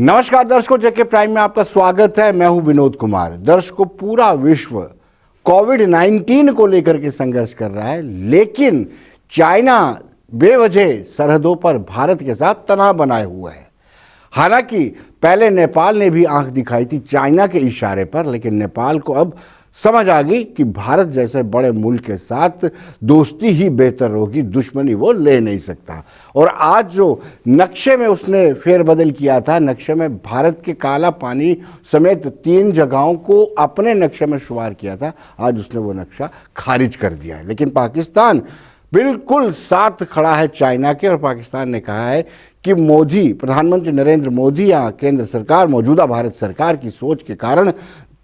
नमस्कार दर्शकों, जेके प्राइम में आपका स्वागत है। मैं हूं विनोद कुमार। दर्शकों, पूरा विश्व कोविड-19 को लेकर के संघर्ष कर रहा है, लेकिन चाइना बेवजह सरहदों पर भारत के साथ तनाव बनाए हुआ है। हालांकि पहले नेपाल ने भी आंख दिखाई थी चाइना के इशारे पर, लेकिन नेपाल को अब समझ आ गई कि भारत जैसे बड़े मुल्क के साथ दोस्ती ही बेहतर होगी, दुश्मनी वो ले नहीं सकता। और आज जो नक्शे में उसने फेरबदल किया था, नक्शे में भारत के काला पानी समेत 3 जगहों को अपने नक्शे में शुमार किया था, आज उसने वो नक्शा खारिज कर दिया है। लेकिन पाकिस्तान बिल्कुल साथ खड़ा है चाइना के, और पाकिस्तान ने कहा है कि मोदी, प्रधानमंत्री नरेंद्र मोदी या केंद्र सरकार, मौजूदा भारत सरकार की सोच के कारण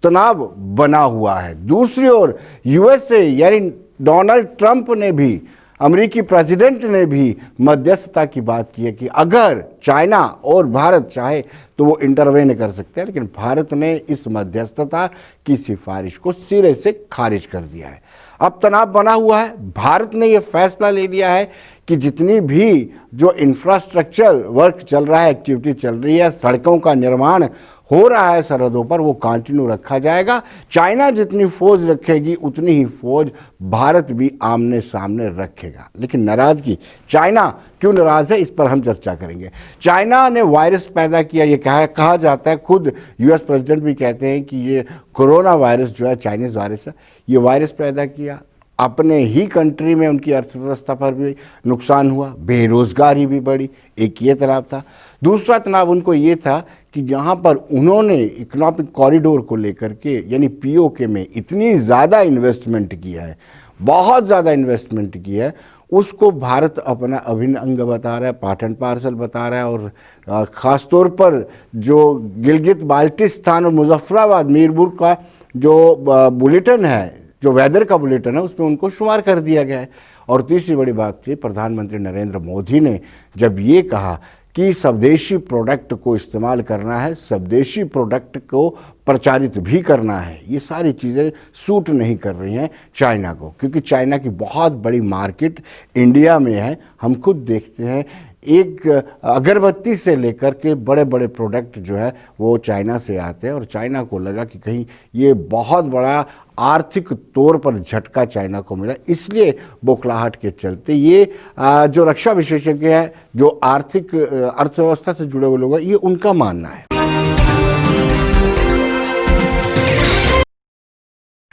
तनाव बना हुआ है। दूसरी ओर यूएसए यानी डोनाल्ड ट्रंप ने भी, अमेरिकी प्रेसिडेंट ने भी मध्यस्थता की बात की है कि अगर चाइना और भारत चाहे तो वो इंटरवेन कर सकते हैं, लेकिन भारत ने इस मध्यस्थता की सिफारिश को सिरे से खारिज कर दिया है। अब तनाव बना हुआ है। भारत ने ये फैसला ले लिया है कि जितनी भी जो इंफ्रास्ट्रक्चर वर्क चल रहा है, एक्टिविटी चल रही है, सड़कों का निर्माण हो रहा है सरहदों पर, वो कंटिन्यू रखा जाएगा। चाइना जितनी फौज रखेगी उतनी ही फौज भारत भी आमने सामने रखेगा। लेकिन नाराजगी, चाइना क्यों नाराज है, इस पर हम चर्चा करेंगे। चाइना ने वायरस पैदा किया, ये कहा जाता है, खुद यूएस प्रेसिडेंट भी कहते हैं कि ये कोरोना वायरस जो है चाइनीज वायरस है, ये वायरस पैदा किया। अपने ही कंट्री में उनकी अर्थव्यवस्था पर भी नुकसान हुआ, बेरोजगारी भी बढ़ी। एक ये तनाव था। दूसरा तनाव उनको ये था कि जहाँ पर उन्होंने इकोनॉमिक कॉरिडोर को लेकर के यानी पीओके में इतनी ज़्यादा इन्वेस्टमेंट किया है, बहुत ज़्यादा इन्वेस्टमेंट किया है, उसको भारत अपना अभिन्न अंग बता रहा है, पार्ट एंड पार्सल बता रहा है। और ख़ास तौर पर जो गिलगित बाल्टिस्तान और मुजफ्फराबाद, मीरपुर का जो बुलेटिन है, जो वेदर का बुलेटिन है, उसमें उनको शुमार कर दिया गया है। और तीसरी बड़ी बात थी, प्रधानमंत्री नरेंद्र मोदी ने जब ये कहा कि स्वदेशी प्रोडक्ट को इस्तेमाल करना है, स्वदेशी प्रोडक्ट को प्रचारित भी करना है, ये सारी चीज़ें सूट नहीं कर रही हैं चाइना को, क्योंकि चाइना की बहुत बड़ी मार्केट इंडिया में है। हम खुद देखते हैं, एक अगरबत्ती से लेकर के बड़े बड़े प्रोडक्ट जो है वो चाइना से आते हैं, और चाइना को लगा कि कहीं ये बहुत बड़ा आर्थिक तौर पर झटका चाइना को मिला, इसलिए बौखलाहट के चलते ये जो रक्षा विशेषज्ञ हैं, जो आर्थिक अर्थव्यवस्था से जुड़े हुए लोग हैं, ये उनका मानना है।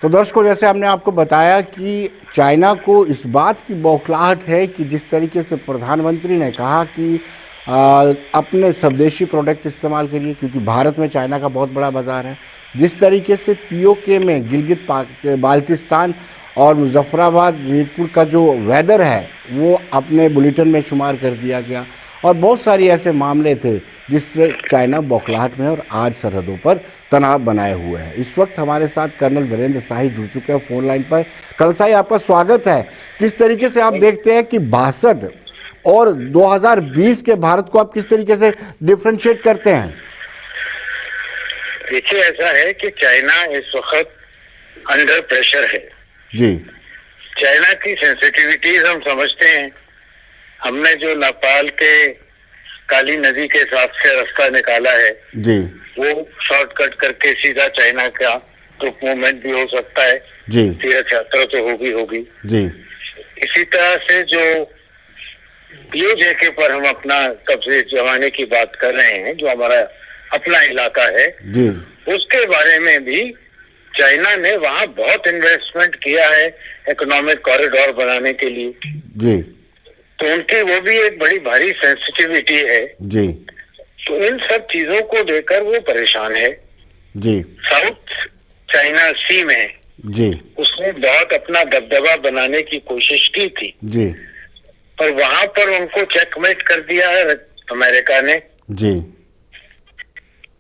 तो दर्शकों, जैसे हमने आपको बताया कि चाइना को इस बात की बौखलाहट है कि जिस तरीके से प्रधानमंत्री ने कहा कि अपने स्वदेशी प्रोडक्ट इस्तेमाल करिए, क्योंकि भारत में चाइना का बहुत बड़ा बाज़ार है। जिस तरीके से पीओके में गिलगित बाल्टिस्तान और मुजफ्फराबाद, मीरपुर का जो वेदर है वो अपने बुलेटिन में शुमार कर दिया गया, और बहुत सारी ऐसे मामले थे जिससे चाइना बौखलाहट में और आज सरहदों पर तनाव बनाए हुए हैं। इस वक्त हमारे साथ कर्नल वीरेंद्र शाही जुड़ चुके हैं फोन लाइन पर। कर्नल शाही, आपका स्वागत है। किस तरीके से आप देखते हैं कि 62 और 2020 के भारत को आप किस तरीके से डिफ्रेंशिएट करते हैं? देखिए, ऐसा है कि चाइना इस वक्त अंडर प्रेशर है जी। चाइना की सेंसिटिविटीज हम समझते हैं। हमने जो नेपाल के काली नदी के हिसाब से रास्ता निकाला है जी, वो शॉर्टकट करके सीधा चाइना का ट्रुप मूवमेंट भी हो सकता है जी, तीर्थ यात्रा तो होगी जी। इसी तरह से जो पीओके पर हम अपना कब्जे जमाने की बात कर रहे हैं, जो हमारा अपना इलाका है जी, उसके बारे में भी चाइना ने वहाँ बहुत इन्वेस्टमेंट किया है इकोनॉमिक कॉरिडोर बनाने के लिए जी, तो उनकी वो भी एक बड़ी भारी सेंसिटिविटी है जी, तो इन सब चीजों को लेकर वो परेशान है। जी, साउथ चाइना सी में जी, उसने बहुत अपना दबदबा बनाने की कोशिश की थी, जी, पर वहां पर उनको चेकमेट कर दिया है अमेरिका ने। जी,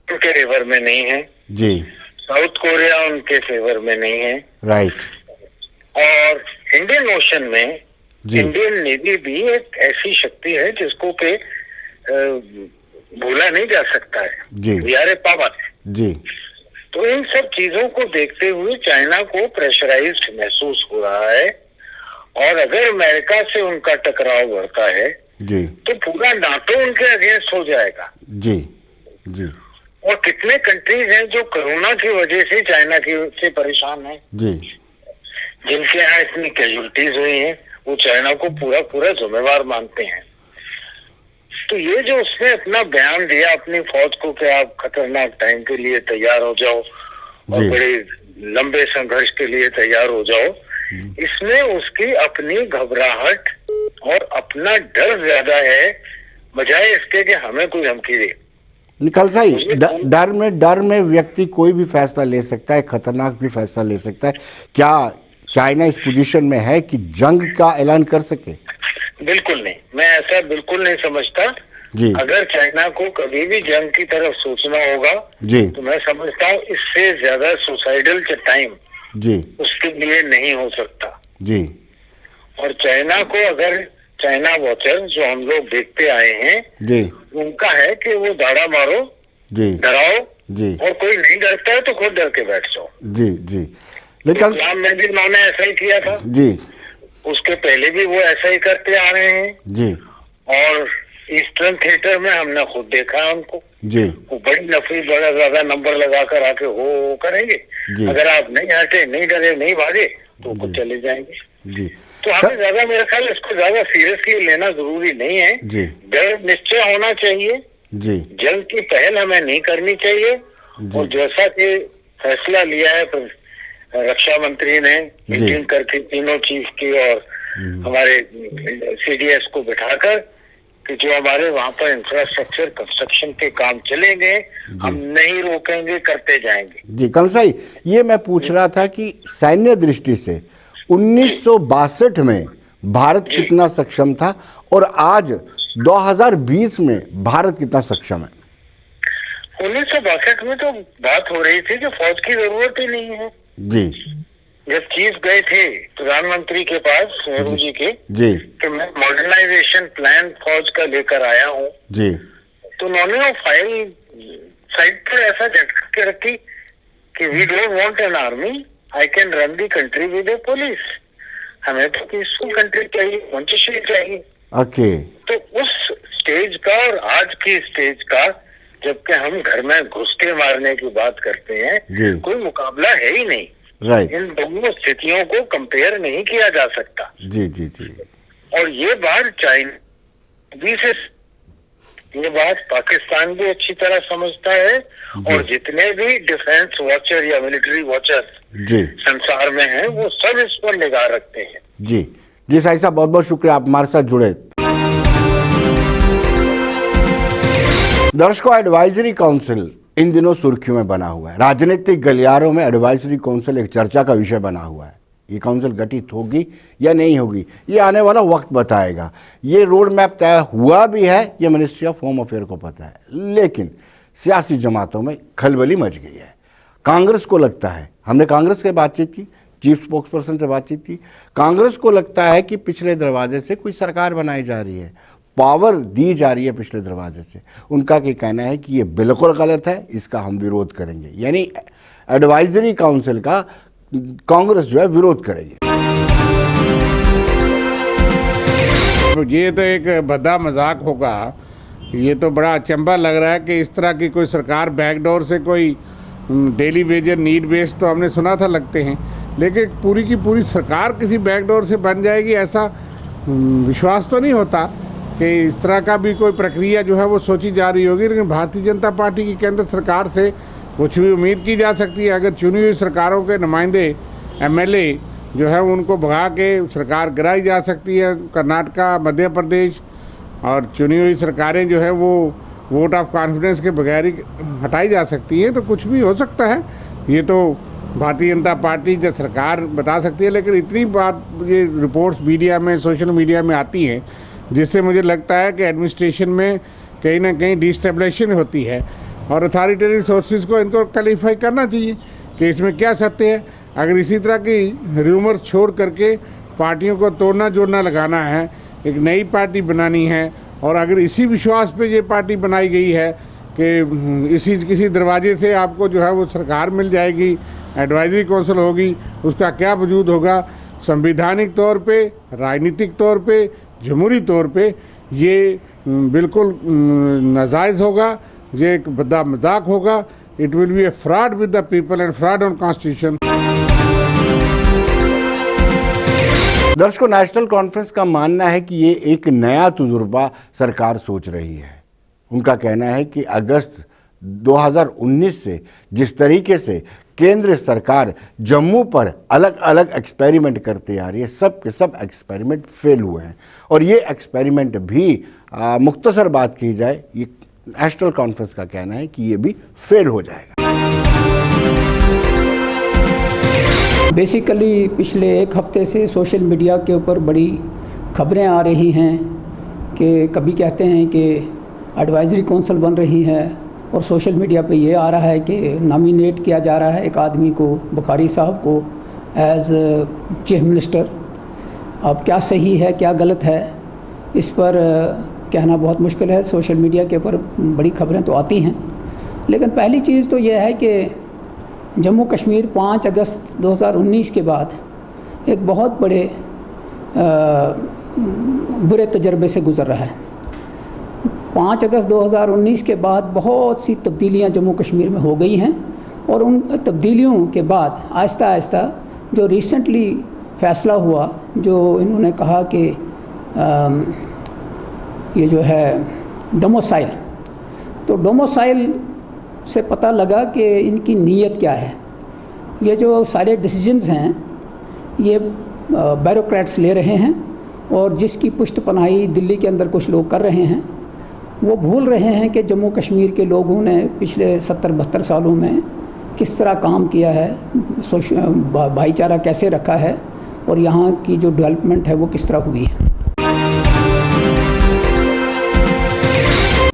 उनके फेवर में नहीं है। जी, साउथ कोरिया उनके फेवर में नहीं है। राइट। और इंडियन ओशन में जी, इंडियन नेवी भी एक ऐसी शक्ति है जिसको के भूला नहीं जा सकता है। जी, वी आर ए पावर। जी, तो इन सब चीजों को देखते हुए चाइना को प्रेशराइज्ड महसूस हो रहा है, और अगर अमेरिका से उनका टकराव बढ़ता है जी, तो पूरा नाटो उनके अगेंस्ट हो जाएगा। जी, जी और कितने कंट्रीज हैं जो कोरोना की वजह से चाइना की से परेशान हैं, जी जिनके यहाँ इतनी कैजुअलिटीज हुई हैं, वो चाइना को पूरा पूरा जिम्मेवार मानते हैं। तो ये जो उसने अपना बयान दिया अपनी फौज को कि आप खतरनाक टाइम के लिए तैयार हो जाओ और जी। बड़े लंबे संघर्ष के लिए तैयार हो जाओ, इसमें उसकी अपनी घबराहट और अपना डर ज्यादा है बजाय इसके कि हमें कोई धमकी दे। निकल सही डर में व्यक्ति कोई भी फैसला ले सकता है, खतरनाक भी फैसला ले सकता है। क्या चाइना इस पोजीशन में है कि जंग का ऐलान कर सके? बिल्कुल नहीं, मैं ऐसा बिल्कुल नहीं समझता। जी अगर चाइना को कभी भी जंग की तरफ सोचना होगा जी तो मैं समझता हूँ इससे ज्यादा सुसाइडल टाइम जी उसके लिए नहीं हो सकता। जी और चाइना को अगर चाइना वॉचर जो हम लोग देखते आए हैं, जी उनका है कि वो दाड़ा मारो, जी डराओ, जी और कोई नहीं डरता है तो खुद डर के बैठ जाओ। जी जी लेकिन इस्लाम में भी उन्होंने ऐसा ही किया था, जी उसके पहले भी वो ऐसा ही करते आ रहे हैं। जी और ईस्टर्न थिएटर में हमने खुद देखा है उनको, जी वो बड़ी नफरी बड़ा ज्यादा नंबर लगाकर आके हो करेंगे। जी। अगर आप नहीं हटे, नहीं डरे, नहीं भागे तो वो खुद चले जाएंगे। जी तो हमें ज्यादा, मेरे ख्याल इसको ज्यादा सीरियसली लेना जरूरी नहीं है। जी डर निश्चय होना चाहिए, जी जंग की पहल हमें नहीं करनी चाहिए। जी। और जैसा कि फैसला लिया है रक्षा मंत्री ने मीटिंग करके तीनों चीफ की और हमारे सीडीएस को बिठाकर कि जो हमारे वहां पर इंफ्रास्ट्रक्चर कंस्ट्रक्शन के काम चलेंगे हम नहीं रोकेंगे, करते जाएंगे। जी कंसाई, ये मैं पूछ रहा था कि सैन्य दृष्टि से 1962 में भारत कितना सक्षम था और आज 2020 में भारत कितना सक्षम है? 1962 में तो बात हो रही थी कि फौज की जरूरत ही नहीं है। जी जब चीफ गए थे प्रधानमंत्री के पास, नेहरू जी के, जी कि मैं मॉडर्नाइजेशन प्लान फौज का लेकर आया हूँ, जी तो उन्होंने वो फाइल साइड पर ऐसा झटका के रखी कि we don't want an army, I can run the country with a police. हमें तो पीसफुल कंट्री चाहिए, मंचशील चाहिए। ओके तो उस स्टेज का और आज की स्टेज का, जबकि हम घर में घुस के मारने की बात करते हैं, जी। कोई मुकाबला है ही नहीं। राइट इन दोनों स्थितियों को कंपेयर नहीं किया जा सकता। जी जी जी और ये बात चाइना भी से, ये बात पाकिस्तान भी अच्छी तरह समझता है और जितने भी डिफेंस वॉचर या मिलिट्री वॉचर जी संसार में हैं वो सब इस पर निगाह रखते हैं। जी जी साहिब साहब, बहुत बहुत शुक्रिया, आप हमारे साथ जुड़े। दर्शकों, एडवाइजरी काउंसिल इन दिनों सुर्खियों में बना हुआ है। राजनीतिक गलियारों में एडवाइजरी काउंसिल एक चर्चा का विषय बना हुआ है। ये काउंसिल गठित होगी या नहीं होगी, ये आने वाला वक्त बताएगा। ये रोड मैप तय हुआ भी है, ये मिनिस्ट्री ऑफ होम अफेयर को पता है, लेकिन सियासी जमातों में खलबली मच गई है। कांग्रेस को लगता है, हमने कांग्रेस से बातचीत की, चीफ स्पोक्स पर्सन से बातचीत की, कांग्रेस को लगता है कि पिछले दरवाजे से कोई सरकार बनाई जा रही है, पावर दी जा रही है पिछले दरवाजे से। उनका क्या कहना है कि ये बिल्कुल गलत है, इसका हम विरोध करेंगे। यानी एडवाइजरी काउंसिल का कांग्रेस जो है विरोध करेगी। ये तो एक भद्दा मजाक होगा। ये तो बड़ा अचंभा लग रहा है कि इस तरह की कोई सरकार बैकडोर से कोई डेली वेजर नीड बेस्ड तो हमने सुना था लगते हैं, लेकिन पूरी की पूरी सरकार किसी बैकडोर से बन जाएगी ऐसा विश्वास तो नहीं होता कि इस तरह का भी कोई प्रक्रिया जो है वो सोची जा रही होगी। लेकिन भारतीय जनता पार्टी की केंद्र सरकार से कुछ भी उम्मीद की जा सकती है। अगर चुनी हुई सरकारों के नुमाइंदे एमएलए जो है उनको भगा के सरकार गिराई जा सकती है, कर्नाटका, मध्य प्रदेश, और चुनी हुई सरकारें जो है वो वोट ऑफ कॉन्फिडेंस के बगैर ही हटाई जा सकती है। तो कुछ भी हो सकता है, ये तो भारतीय जनता पार्टी जो सरकार बता सकती है। लेकिन इतनी बात ये रिपोर्ट्स मीडिया में, सोशल मीडिया में आती हैं, जिससे मुझे लगता है कि एडमिनिस्ट्रेशन में कहीं ना कहीं डिस्टेबलाइजेशन होती है और अथॉरिटेटिव सोर्सेज को इनको क्वालिफाई करना चाहिए कि इसमें क्या सत्य है। अगर इसी तरह की र्यूमर छोड़ करके पार्टियों को तोड़ना जोड़ना लगाना है, एक नई पार्टी बनानी है, और अगर इसी विश्वास पे ये पार्टी बनाई गई है कि इसी किसी दरवाजे से आपको जो है वो सरकार मिल जाएगी, एडवाइजरी काउंसिल होगी, उसका क्या वजूद होगा। संवैधानिक तौर पे, राजनीतिक तौर पे, जमहूरी तौर पे ये बिल्कुल नाजायज़ होगा। ये एक बड़ा मजाक होगा। It will be A fraud with the people and fraud on constitution. दर्शकों, नेशनल कॉन्फ्रेंस का मानना है कि ये एक नया तजुर्बा सरकार सोच रही है। उनका कहना है कि अगस्त 2019 से जिस तरीके से केंद्र सरकार जम्मू पर अलग अलग एक्सपेरिमेंट करते आ रही है, सब के सब एक्सपेरिमेंट फेल हुए हैं। और ये एक्सपेरिमेंट भी मुख्तसर बात की जाए, ये नेशनल कॉन्फ्रेंस का कहना है कि ये भी फेल हो जाएगा। बेसिकली पिछले एक हफ्ते से सोशल मीडिया के ऊपर बड़ी खबरें आ रही हैं कि कभी कहते हैं कि एडवाइजरी काउंसिल बन रही है, और सोशल मीडिया पे ये आ रहा है कि नॉमिनेट किया जा रहा है एक आदमी को, बुखारी साहब को, एज चीफ मिनिस्टर। अब क्या सही है क्या गलत है, इस पर कहना बहुत मुश्किल है। सोशल मीडिया के ऊपर बड़ी खबरें तो आती हैं, लेकिन पहली चीज़ तो यह है कि जम्मू कश्मीर 5 अगस्त 2019 के बाद एक बहुत बड़े बुरे तजर्बे से गुज़र रहा है। 5 अगस्त 2019 के बाद बहुत सी तब्दीलियां जम्मू कश्मीर में हो गई हैं, और उन तब्दीलियों के बाद आहिस्ता आहिस्ता जो रिसेंटली फ़ैसला हुआ, जो इन्होंने कहा कि ये जो है डोमिसाइल, तो डोमिसाइल से पता लगा कि इनकी नीयत क्या है। ये जो सारे डिसीजंस हैं ये ब्यूरोक्रेट्स ले रहे हैं, और जिसकी पुष्टपनाही दिल्ली के अंदर कुछ लोग कर रहे हैं, वो भूल रहे हैं कि जम्मू कश्मीर के लोगों ने पिछले 70-72 सालों में किस तरह काम किया है, भाईचारा कैसे रखा है, और यहाँ की जो डेवलपमेंट है वो किस तरह हुई है।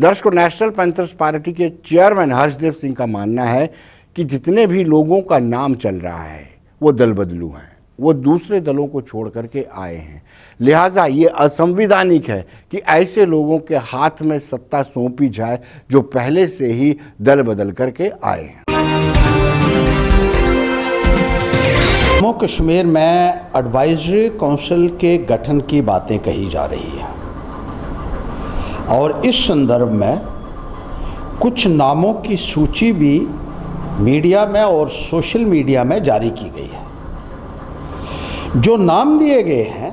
दर्शकों, नेशनल पैंथर्स पार्टी के चेयरमैन हर्षदेव सिंह का मानना है कि जितने भी लोगों का नाम चल रहा है वो दल बदलू हैं, वो दूसरे दलों को छोड़ करके आए हैं। लिहाजा ये असंवैधानिक है कि ऐसे लोगों के हाथ में सत्ता सौंपी जाए जो पहले से ही दल बदल करके आए हैं। जम्मू कश्मीर में एडवाइजरी काउंसिल के गठन की बातें कही जा रही हैं, और इस संदर्भ में कुछ नामों की सूची भी मीडिया में और सोशल मीडिया में जारी की गई है। जो नाम दिए गए हैं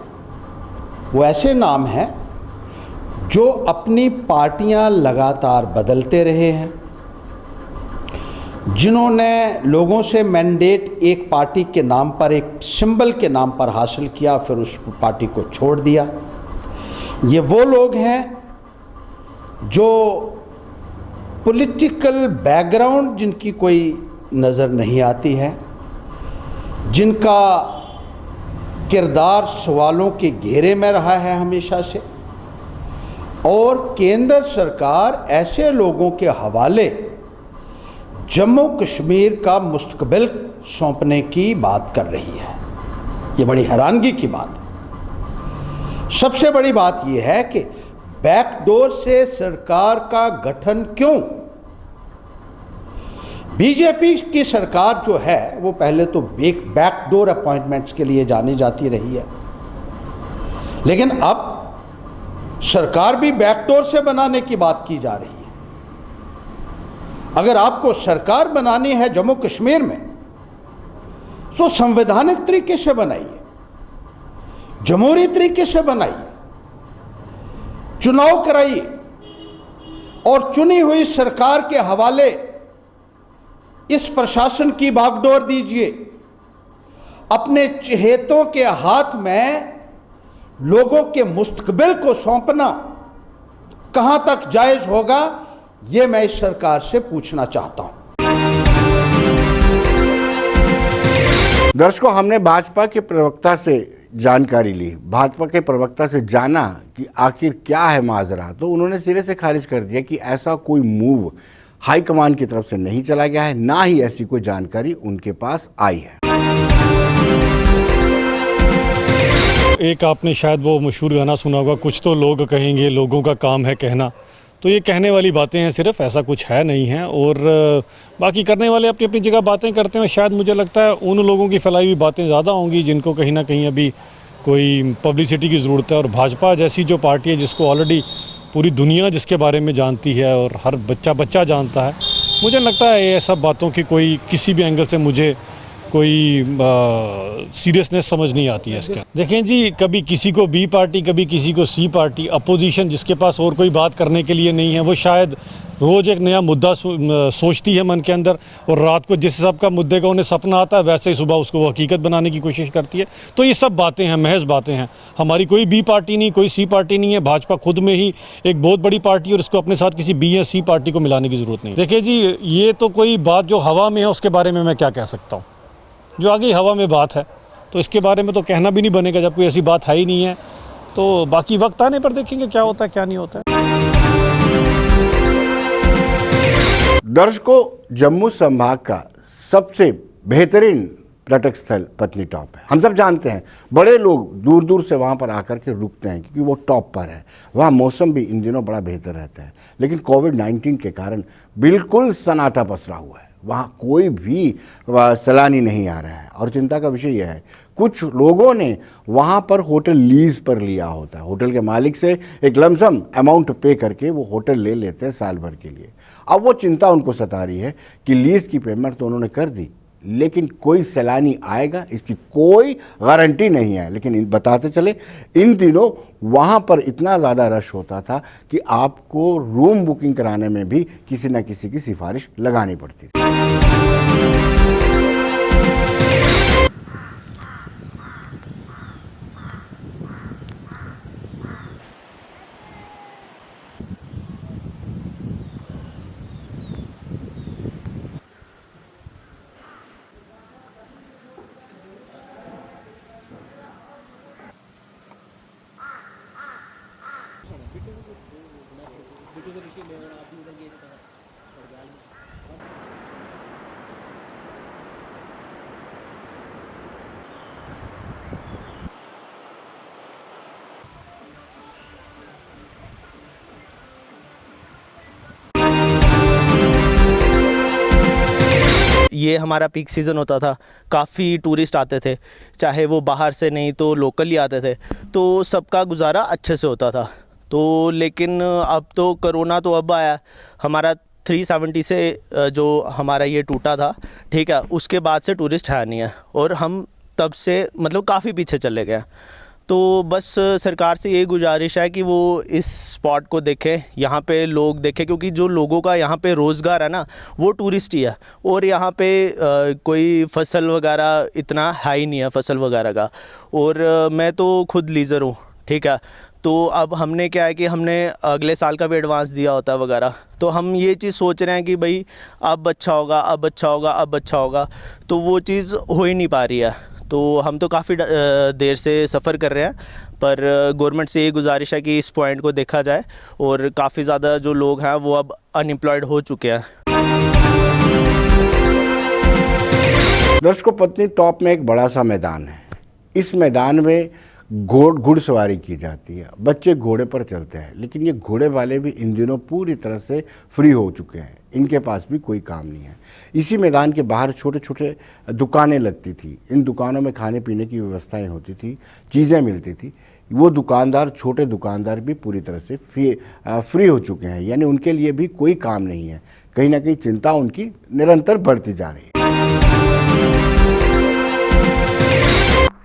वो ऐसे नाम हैं जो अपनी पार्टियां लगातार बदलते रहे हैं, जिन्होंने लोगों से मैंडेट एक पार्टी के नाम पर, एक सिंबल के नाम पर हासिल किया, फिर उस पार्टी को छोड़ दिया। ये वो लोग हैं जो पॉलिटिकल बैकग्राउंड जिनकी कोई नज़र नहीं आती है, जिनका किरदार सवालों के घेरे में रहा है हमेशा से, और केंद्र सरकार ऐसे लोगों के हवाले जम्मू कश्मीर का मुस्तकबिल सौंपने की बात कर रही है। ये बड़ी हैरानगी की बात है। सबसे बड़ी बात यह है कि बैकडोर से सरकार का गठन क्यों? बीजेपी की सरकार जो है वो पहले तो बैकडोर अपॉइंटमेंट्स के लिए जानी जाती रही है, लेकिन अब सरकार भी बैकडोर से बनाने की बात की जा रही है। अगर आपको सरकार बनानी है जम्मू कश्मीर में तो संवैधानिक तरीके से बनाइए, जमहूरी तरीके से बनाइए, चुनाव कराइए, और चुनी हुई सरकार के हवाले इस प्रशासन की बागडोर दीजिए। अपने चहेतों के हाथ में लोगों के मुस्तकबिल को सौंपना कहां तक जायज होगा, यह मैं इस सरकार से पूछना चाहता हूं। दर्शकों, हमने भाजपा के प्रवक्ता से जानकारी ली, भाजपा के प्रवक्ता से जाना कि आखिर क्या है माजरा, तो उन्होंने सिरे से खारिज कर दिया कि ऐसा कोई मूव हाईकमान की तरफ से नहीं चला गया है, ना ही ऐसी कोई जानकारी उनके पास आई है। एक आपने शायद वो मशहूर गाना सुना होगा, कुछ तो लोग कहेंगे लोगों का काम है कहना, तो ये कहने वाली बातें हैं, सिर्फ ऐसा कुछ है नहीं है। और बाकी करने वाले अपनी अपनी जगह बातें करते हैं। शायद मुझे लगता है उन लोगों की फैलाई हुई बातें ज़्यादा होंगी जिनको कहीं ना कहीं अभी कोई पब्लिसिटी की ज़रूरत है। और भाजपा जैसी जो पार्टी है जिसको ऑलरेडी पूरी दुनिया जिसके बारे में जानती है और हर बच्चा जानता है, मुझे लगता है ये सब बातों की कोई किसी भी एंगल से मुझे कोई सीरियसनेस समझ नहीं आती है इसका। देखें जी, कभी किसी को बी पार्टी, कभी किसी को सी पार्टी, अपोजिशन जिसके पास और कोई बात करने के लिए नहीं है, वो शायद रोज़ एक नया मुद्दा सोचती है मन के अंदर, और रात को जिस हिसाब का मुद्दे का उन्हें सपना आता है वैसे ही सुबह उसको वो हकीकत बनाने की कोशिश करती है। तो ये सब बातें हैं, महज बातें हैं। हमारी कोई बी पार्टी नहीं, कोई सी पार्टी नहीं है। भाजपा खुद में ही एक बहुत बड़ी पार्टी, और इसको अपने साथ किसी बी या सी पार्टी को मिलाने की ज़रूरत नहीं। देखिए जी, ये तो कोई बात जो हवा में है उसके बारे में मैं क्या कह सकता हूँ, जो आगे हवा में बात है, तो इसके बारे में तो कहना भी नहीं बनेगा जब कोई ऐसी बात है ही नहीं है। तो बाकी वक्त आने पर देखेंगे क्या होता है क्या नहीं होता है। दर्शकों, जम्मू संभाग का सबसे बेहतरीन पर्यटक स्थल पत्नी टॉप है। हम सब जानते हैं, बड़े लोग दूर दूर से वहाँ पर आकर के रुकते हैं क्योंकि वो टॉप पर है। वहाँ मौसम भी इन दिनों बड़ा बेहतर रहता है, लेकिन कोविड-19 के कारण बिल्कुल सन्नाटा पसरा हुआ है। वहाँ कोई भी सैलानी नहीं आ रहा है, और चिंता का विषय यह है कुछ लोगों ने वहाँ पर होटल लीज पर लिया होता है। होटल के मालिक से एक लमसम अमाउंट पे करके वो होटल ले लेते हैं साल भर के लिए। अब वो चिंता उनको सता रही है कि लीज की पेमेंट तो उन्होंने कर दी, लेकिन कोई सैलानी आएगा इसकी कोई गारंटी नहीं है। लेकिन बताते चले, इन दिनों वहाँ पर इतना ज़्यादा रश होता था कि आपको रूम बुकिंग कराने में भी किसी न किसी की सिफारिश लगानी पड़ती थी। ये हमारा पीक सीज़न होता था, काफ़ी टूरिस्ट आते थे, चाहे वो बाहर से नहीं तो लोकल ही आते थे, तो सबका गुजारा अच्छे से होता था। तो लेकिन अब तो कोरोना तो अब आया, हमारा 370 से जो हमारा ये टूटा था, ठीक है, उसके बाद से टूरिस्ट है नहीं है, और हम तब से मतलब काफ़ी पीछे चले गए। तो बस सरकार से ये गुजारिश है कि वो इस स्पॉट को देखें, यहाँ पे लोग देखें, क्योंकि जो लोगों का यहाँ पे रोज़गार है ना वो टूरिस्ट ही है, और यहाँ पे कोई फसल वगैरह इतना हाई नहीं है फसल वगैरह का। और मैं तो खुद लीज़र हूँ, ठीक है, तो अब हमने क्या है कि हमने अगले साल का भी एडवांस दिया होता है वगैरह, तो हम ये चीज़ सोच रहे हैं कि भाई अब अच्छा होगा, अब अच्छा होगा, अब अच्छा होगा, तो वो चीज़ हो ही नहीं पा रही है। तो हम तो काफ़ी देर से सफ़र कर रहे हैं, पर गवर्नमेंट से ये गुजारिश है कि इस पॉइंट को देखा जाए, और काफ़ी ज़्यादा जो लोग हैं वो अब अनएम्प्लॉयड हो चुके हैं। दर्शकों, पत्नी टॉप में एक बड़ा सा मैदान है। इस मैदान में घुड़सवारी की जाती है, बच्चे घोड़े पर चलते हैं, लेकिन ये घोड़े वाले भी इन दिनों पूरी तरह से फ्री हो चुके हैं, इनके पास भी कोई काम नहीं है। इसी मैदान के बाहर छोटे छोटे दुकानें लगती थी, इन दुकानों में खाने पीने की व्यवस्थाएं होती थी, चीज़ें मिलती थी। वो दुकानदार, छोटे दुकानदार भी पूरी तरह से फ्री हो चुके हैं, यानी उनके लिए भी कोई काम नहीं है। कहीं ना कहीं चिंता उनकी निरंतर बढ़ती जा रही है।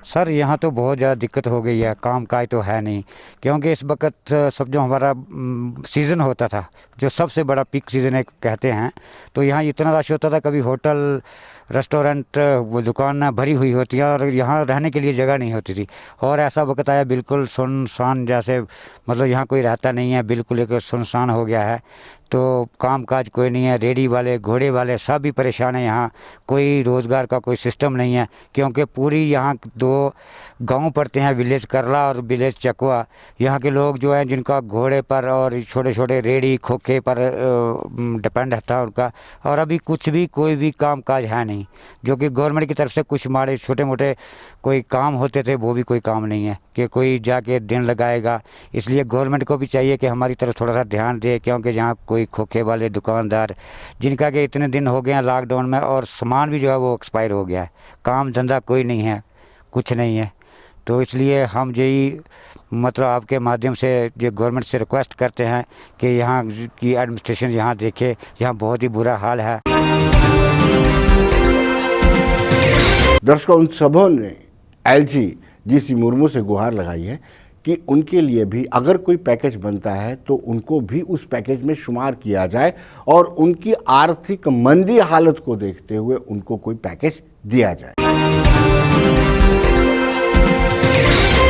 सर, यहाँ तो बहुत ज़्यादा दिक्कत हो गई है, काम काज तो है नहीं, क्योंकि इस वक्त सब जो हमारा सीज़न होता था, जो सबसे बड़ा पीक सीज़न है कहते हैं, तो यहाँ इतना रश होता था, कभी होटल रेस्टोरेंट वो दुकान भरी हुई होती है और यहाँ रहने के लिए जगह नहीं होती थी। और ऐसा वक्त आया बिल्कुल सुनसान, जैसे मतलब यहाँ कोई रहता नहीं है, बिल्कुल एक सुनसान हो गया है। तो काम काज कोई नहीं है, रेडी वाले घोड़े वाले सब भी परेशान हैं। यहाँ कोई रोज़गार का कोई सिस्टम नहीं है, क्योंकि पूरी यहाँ 2 गांव पड़ते हैं, विलेज करला और विलेज चकवा। यहाँ के लोग जो हैं जिनका घोड़े पर और छोटे छोटे रेडी खोखे पर डिपेंड था उनका, और अभी कुछ भी कोई भी काम काज है नहीं, जो कि गवर्नमेंट की तरफ से कुछ माड़े छोटे मोटे कोई काम होते थे, वो भी कोई काम नहीं है कि कोई जाके दिन लगाएगा। इसलिए गवर्नमेंट को भी चाहिए कि हमारी तरफ थोड़ा सा ध्यान दे, क्योंकि यहाँ कोई खोखे वाले दुकानदार जिनका कि इतने दिन हो गए हैं लॉकडाउन में, और सामान भी जो है वो एक्सपायर हो गया है, काम धंधा कोई नहीं है, कुछ नहीं है। तो इसलिए हम यही मतलब आपके माध्यम से जो गवर्नमेंट से रिक्वेस्ट करते हैं कि यहाँ की एडमिनिस्ट्रेशन यहाँ देखे, यहाँ बहुत ही बुरा हाल है। दर्शकों, उन सबों ने एलजी जीसी मुर्मू से गुहार लगाई है कि उनके लिए भी अगर कोई पैकेज बनता है तो उनको भी उस पैकेज में शुमार किया जाए और उनकी आर्थिक मंदी हालत को देखते हुए उनको कोई पैकेज दिया जाए।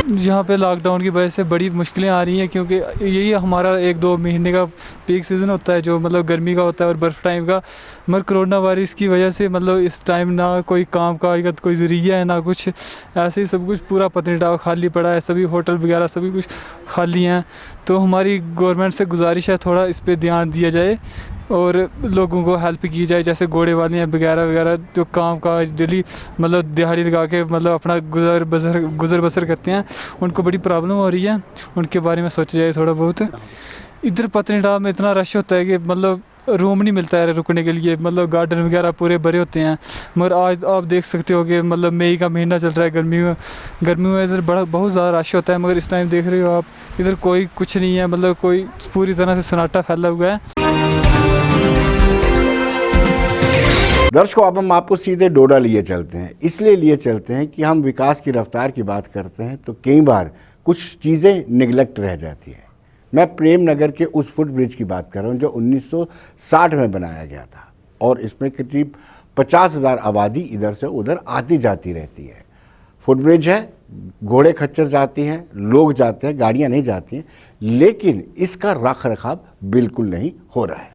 यहाँ पे लॉकडाउन की वजह से बड़ी मुश्किलें आ रही हैं, क्योंकि यही हमारा 1-2 महीने का पीक सीज़न होता है जो मतलब गर्मी का होता है और बर्फ़ टाइम का। मगर कोरोना वायरस की वजह से मतलब इस टाइम ना कोई काम का कोई ज़रिया है ना कुछ, ऐसे ही सब कुछ पूरा पत्नीटॉप खाली पड़ा है, सभी होटल वगैरह सभी कुछ खाली हैं। तो हमारी गवर्नमेंट से गुजारिश है थोड़ा इस पर ध्यान दिया जाए और लोगों को हेल्प की जाए, जैसे घोड़े वाले वगैरह वगैरह जो काम का डेली मतलब दिहाड़ी लगा के मतलब अपना गुजर बसर करते हैं, उनको बड़ी प्रॉब्लम हो रही है, उनके बारे में सोचा जाए थोड़ा बहुत। इधर पत्नीटॉप में इतना रश होता है कि मतलब रूम नहीं मिलता है रुकने के लिए, मतलब गार्डन वगैरह पूरे भरे होते हैं। मगर आज आप देख सकते हो कि मतलब मई का महीना चल रहा है, गर्मी में इधर बहुत ज़्यादा रश होता है, मगर इस टाइम देख रहे हो आप इधर कोई कुछ नहीं है, मतलब कोई पूरी तरह से सन्नाटा फैला हुआ है। दर्शकों, अब हम आपको सीधे डोडा लिए चलते हैं। इसलिए लिए चलते हैं कि हम विकास की रफ्तार की बात करते हैं तो कई बार कुछ चीज़ें निगलेक्ट रह जाती हैं। मैं प्रेम नगर के उस फुट ब्रिज की बात कर रहा हूँ जो 1960 में बनाया गया था और इसमें करीब 50,000 आबादी इधर से उधर आती जाती रहती है। फुट ब्रिज है, घोड़े खच्चर जाती हैं, लोग जाते हैं, गाड़ियाँ नहीं जाती हैं, लेकिन इसका रख रखाव बिल्कुल नहीं हो रहा है।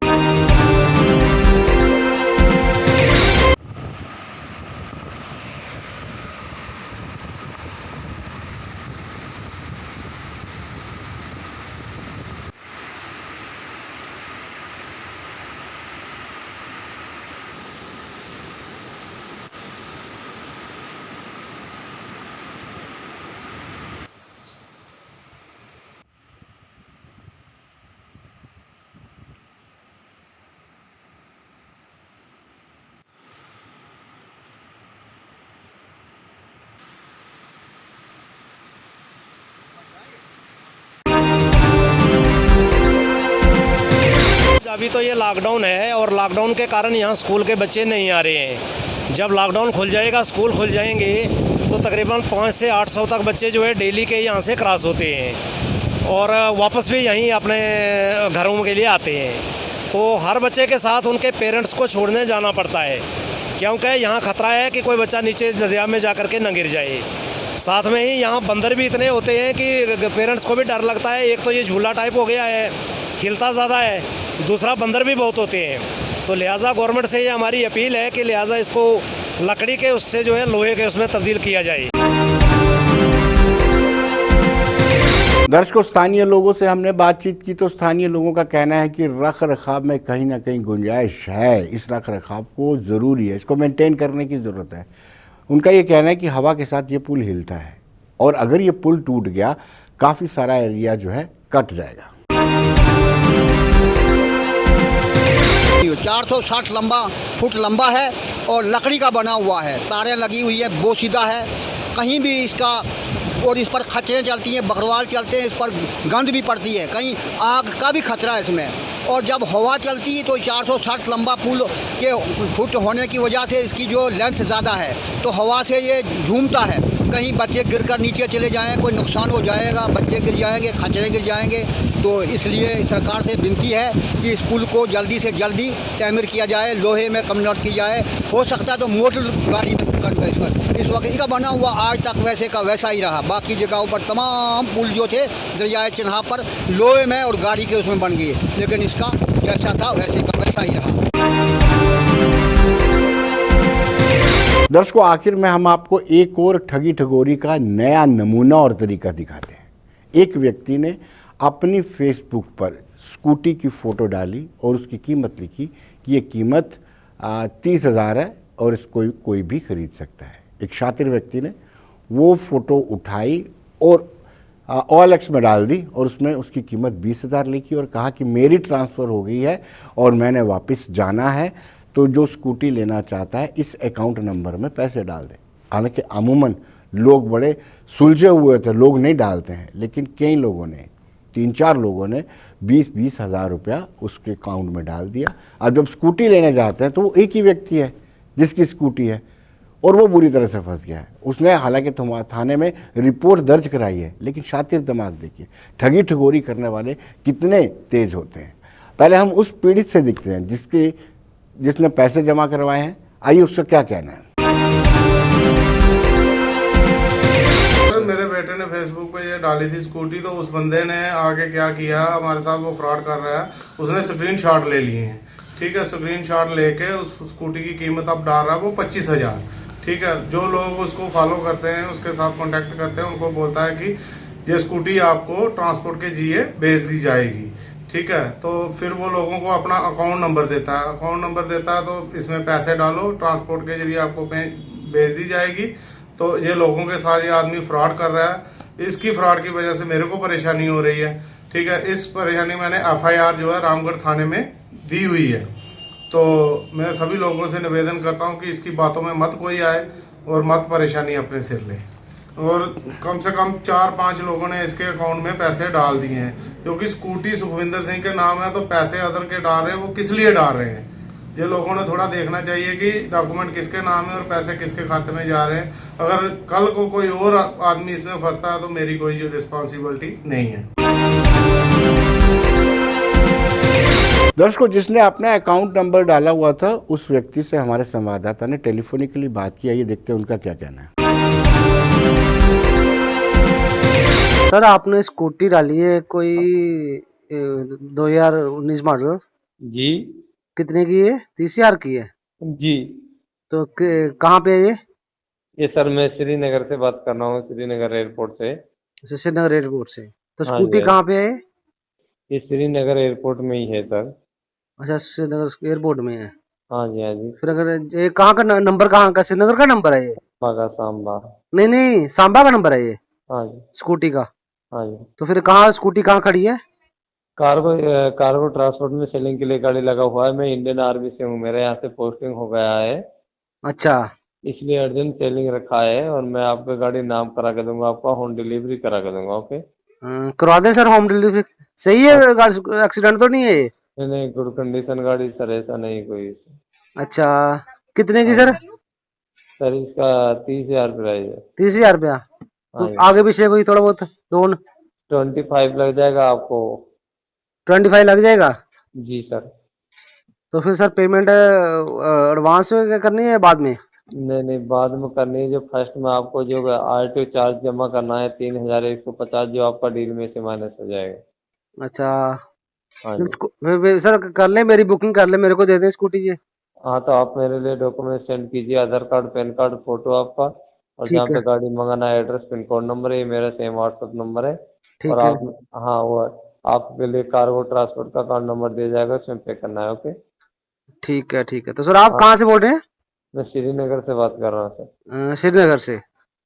अभी तो ये लॉकडाउन है और लॉकडाउन के कारण यहाँ स्कूल के बच्चे नहीं आ रहे हैं। जब लॉकडाउन खुल जाएगा, स्कूल खुल जाएंगे तो तकरीबन 500 से 800 तक बच्चे जो है डेली के यहाँ से क्रॉस होते हैं और वापस भी यहीं अपने घरों के लिए आते हैं। तो हर बच्चे के साथ उनके पेरेंट्स को छोड़ने जाना पड़ता है, क्योंकि यहाँ खतरा है कि कोई बच्चा नीचे दरिया में जा कर के न गिर जाए। साथ में ही यहाँ बंदर भी इतने होते हैं कि पेरेंट्स को भी डर लगता है। एक तो ये झूला टाइप हो गया है, हिलता ज़्यादा है, दूसरा बंदर भी बहुत होते हैं। तो लिहाजा गवर्नमेंट से ये हमारी अपील है कि लिहाजा इसको लकड़ी के उससे जो है लोहे के उसमें तब्दील किया जाए। दर्शकों, स्थानीय लोगों से हमने बातचीत की तो स्थानीय लोगों का कहना है कि रख रखाव में कहीं ना कहीं गुंजाइश है। इस रख रखाव को ज़रूरी है, इसको मेंटेन करने की ज़रूरत है। उनका ये कहना है कि हवा के साथ ये पुल हिलता है और अगर ये पुल टूट गया काफ़ी सारा एरिया जो है कट जाएगा। 460 फुट लंबा है और लकड़ी का बना हुआ है, तारें लगी हुई है, बोसीदा है, कहीं भी इसका और इस पर खच्चरें चलती हैं, बकरवाल चलते हैं, इस पर गंद भी पड़ती है, कहीं आग का भी खतरा है इसमें। और जब हवा चलती है तो 460 लंबा पुल के फुट होने की वजह से इसकी जो लेंथ ज़्यादा है तो हवा से ये झूमता है, कहीं बच्चे गिरकर नीचे चले जाएं, कोई नुकसान हो जाएगा, बच्चे गिर जाएंगे, खच्चरें गिर जाएंगे। तो इसलिए सरकार से विनती है कि इस पुल को जल्दी से जल्दी तमीर किया जाए, लोहे में कन्वर्ट की जाए, हो सकता है तो मोटर गाड़ी में इस वक्त इसका बना हुआ आज तक वैसे का वैसा ही रहा। बाकी जगहों पर तमाम पुल जो थे दरियाए चिन्हा पर लोहे में और गाड़ी के उसमें बन गए, लेकिन इसका जैसा था वैसे का वैसा ही रहा। दर्शकों, आखिर में हम आपको एक और ठगी ठगोरी का नया नमूना और तरीका दिखाते हैं। एक व्यक्ति ने अपनी फेसबुक पर स्कूटी की फ़ोटो डाली और उसकी कीमत लिखी कि ये कीमत 30,000 है और इसको कोई भी खरीद सकता है। एक शातिर व्यक्ति ने वो फ़ोटो उठाई और OLX में डाल दी और उसमें उसकी कीमत 20,000 लिखी और कहा कि मेरी ट्रांसफ़र हो गई है और मैंने वापस जाना है, तो जो स्कूटी लेना चाहता है इस अकाउंट नंबर में पैसे डाल दे। हालांकि अमूमन लोग बड़े सुलझे हुए थे, लोग नहीं डालते हैं, लेकिन कई लोगों ने 3-4 लोगों ने 20-20 हज़ार रुपया उसके अकाउंट में डाल दिया। अब जब स्कूटी लेने जाते हैं तो वो एक ही व्यक्ति है जिसकी स्कूटी है और वो बुरी तरह से फंस गया है। उसने हालांकि थाने में रिपोर्ट दर्ज कराई है, लेकिन शातिर दिमाग देखिए, ठगी ठगोरी करने वाले कितने तेज होते हैं। पहले हम उस पीड़ित से दिखते हैं जिसने पैसे जमा करवाए हैं। आइए उसका क्या कहना है। सर मेरे बेटे ने फेसबुक पे ये डाली थी स्कूटी, तो उस बंदे ने आगे क्या किया, हमारे साथ वो फ्रॉड कर रहा है, उसने स्क्रीनशॉट ले लिए हैं। ठीक है, स्क्रीनशॉट लेके उस स्कूटी की कीमत अब डाल रहा है वो 25,000। ठीक है, जो लोग उसको फॉलो करते हैं, उसके साथ कांटेक्ट करते हैं, उनको बोलता है कि ये स्कूटी आपको ट्रांसपोर्ट के जरिए भेज दी जाएगी। ठीक है, तो फिर वो लोगों को अपना अकाउंट नंबर देता है, तो इसमें पैसे डालो, ट्रांसपोर्ट के जरिए आपको भेज दी जाएगी। तो ये लोगों के साथ ये आदमी फ्रॉड कर रहा है। इसकी फ्रॉड की वजह से मेरे को परेशानी हो रही है। ठीक है, इस परेशानी मैंने FIR जो है रामगढ़ थाने में दी हुई है। तो मैं सभी लोगों से निवेदन करता हूं कि इसकी बातों में मत कोई आए और मत परेशानी अपने सिर ले। और कम से कम 4-5 लोगों ने इसके अकाउंट में पैसे डाल दिए हैं, क्योंकि स्कूटी सुखविंदर सिंह के नाम है, तो पैसे अदर के डाल रहे हैं, वो किस लिए डाल रहे हैं। ये लोगों ने थोड़ा देखना चाहिए कि डॉक्यूमेंट किसके नाम है और पैसे किसके खाते में जा रहे हैं। अगर कल को कोई और आदमी इसमें फंसता है तो मेरी कोई रिस्पॉन्सिबिलिटी नहीं है। दर्शकों, जिसने अपना अकाउंट नंबर डाला हुआ था उस व्यक्ति से हमारे संवाददाता ने टेलीफोनिकली बात की। आइए देखते हैं उनका क्या कहना है। सर आपने स्कूटी डाली है कोई 2019 मॉडल जी। कितने की है? 30,000 की है जी। तो कहाँ पे है ये सर मैं श्रीनगर से बात कर रहा हूँ, श्रीनगर एयरपोर्ट से। श्रीनगर एयरपोर्ट से। तो हाँ स्कूटी जी, कहाँ पे है? ये श्रीनगर एयरपोर्ट में ही है सर। अच्छा, श्रीनगर एयरपोर्ट में है। हाँ जी, हाँ जी। फिर अगर ये कहाँ का नंबर, कहाँ का? श्रीनगर का नंबर है ये? सांबा। नहीं, सांबा का नंबर है ये हाँ जी, स्कूटी का। हाँ जी। तो फिर कहाँ स्कूटी कहाँ खड़ी है? कार्गो ट्रांसपोर्ट में सेलिंग के लिए गाड़ी लगा हुआ है। मैं इंडियन आर्मी से हूँ, मेरे यहाँ से पोस्टिंग हो गया है। अच्छा, इसलिए अर्जेंट सेलिंग रखा है और मैं आपका गाड़ी नाम करा के दूंगा, आपका होम डिलीवरी करा के दूंगा। ओके, करवा दें सर होम डिलीवरी। सही है, एक्सीडेंट तो नहीं है ये? नहीं, गुड कंडीशन गाड़ी सर, ऐसा नहीं कोई। अच्छा, कितने की सर? सर इसका 30,000 प्राइस है। 30,000 रुपया? तो आगे पीछे कोई थोड़ा बहुत लोन? 25 लग जाएगा आपको। 25 लग जाएगा जी सर। तो फिर सर पेमेंट एडवांस में करनी है बाद में? नहीं, बाद में करनी है। जो फर्स्ट में आपको जो RTO चार्ज जमा करना है 3,150, जो आपका डील में से माइनस हो जाएगा। अच्छा, हाँ जी। सर कर ले, मेरी बुकिंग कर ले, मेरे को दे दें स्कूटी ये। हाँ, तो आप मेरे लिए डॉक्यूमेंट सेंड कीजिए, आधार कार्ड, पैन कार्ड, फोटो आपका, और जहाँ पे गाड़ी मंगाना है एड्रेस, पिन कोड नंबर है, ये मेरा सेम व्हाट्सएप नंबर है। और आप, हाँ, वो आपके लिए कार्गो ट्रांसपोर्ट का अकाउंट नंबर दिया जाएगा, उसमें पे करना है। ओके, ठीक है। तो सर आप कहाँ से बोल रहे हैं? मैं श्रीनगर से बात कर रहा हूँ सर। श्रीनगर से?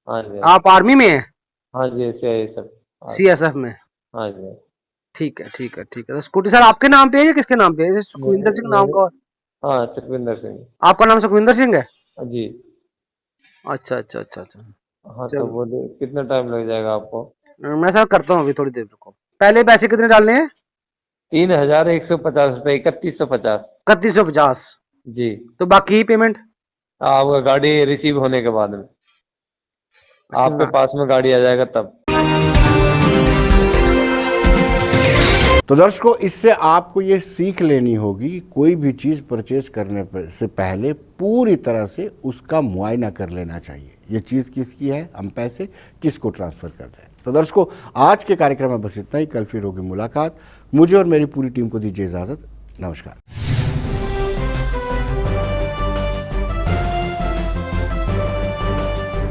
हाँ जी। आप आर्मी में हैं? हाँ जी, CSF में? हाँ जी। ठीक है। तो स्कूटी सर आपके नाम पे है या किसके नाम पे है? सुखविंदर सिंह नाम का? हाँ, सुखविंदर सिंह। आपका नाम सुखविंदर सिंह है? जी। अच्छा। हाँ, तो बोलिए कितना टाइम लग जाएगा आपको? मैं सर करता हूँ अभी, थोड़ी देर रुको। पहले पैसे कितने डालने हैं? 3,150 रुपए, 3150। 3150 जी। तो बाकी पेमेंट आपका गाड़ी रिसीव होने के बाद में, आपके पास में गाड़ी आ जाएगा तब। तो दर्शकों, इससे आपको ये सीख लेनी होगी, कोई भी चीज़ परचेज करने से पहले पूरी तरह से उसका मुआयना कर लेना चाहिए। ये चीज़ किसकी है, हम पैसे किसको ट्रांसफ़र कर रहे हैं। तो दर्शकों, आज के कार्यक्रम में बस इतना ही। कल फिर होगी मुलाकात। मुझे और मेरी पूरी टीम को दीजिए इजाज़त। नमस्कार।